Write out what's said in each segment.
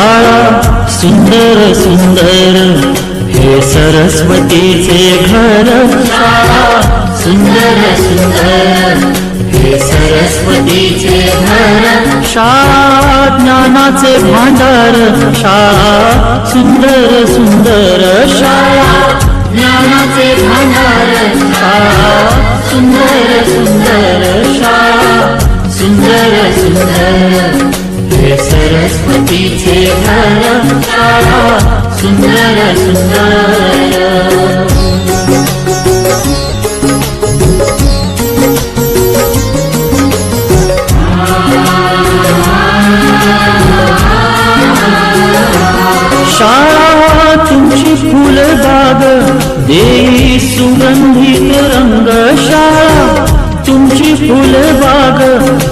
शाळा सुंदर सुंदर हे सरस्वतीचे घर. शाळा सुंदर सुंदर हे सरस्वतीचे घर. शाळा ज्ञानाचे भांडार. शाळा सुंदर सुंदर शाळा ज्ञानाचे भांडार. शाळा सुंदर सुंदर शाळा सुंदर सुंदर हे सरस्वतीचे घर. शाळा सुंदर सुंदर. शाळा तुमची फुलबाग देई सुगंधित रंग. शाळा तुमची फुलबाग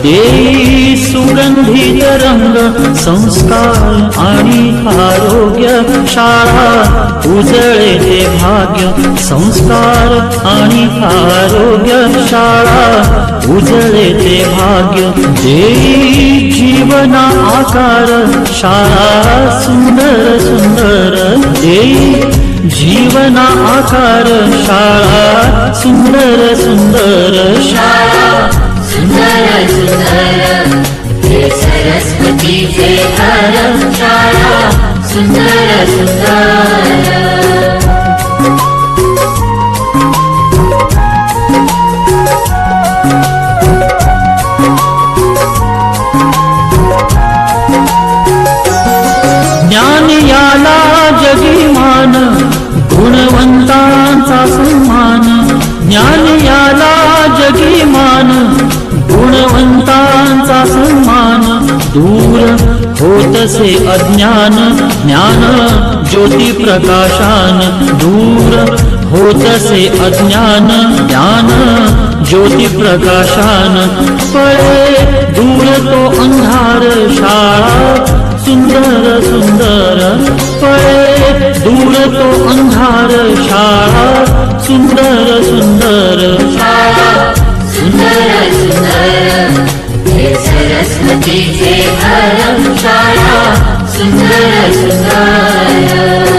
देई सुगंधित रंग. संस्कार आणि आरोग्य शाळा उजळे ते भाग्य. संस्कार आणि आरोग्य शाळा उजळे ते भाग्य. देई जीवना आकार शाळा सुंदर सुंदर. देई जीवना आकार शाळा सुंदर सुंदर शाळा सुंदर सुंदर हे सरस्वतीचे घर. शाळा सुंदर सुंदर. ज्ञान याला जगीमान गुणवंतांचा सन्मान. ज्ञान याला जगीमान गुणवंतांचा सन्मान. दूर होतसे अज्ञान ज्ञान ज्योती प्रकाशान. दूर होतसे अज्ञान ज्ञान ज्योती प्रकाशान. पळे दूर तो अंधार शाळा सुंदर सुंदर. पळे दूर तो अंधार शाळा सुंदर सुंदर शाळा सुंदर सुंदर हे सरस्वतीचे घर. शाळा सुंदर सुंदर.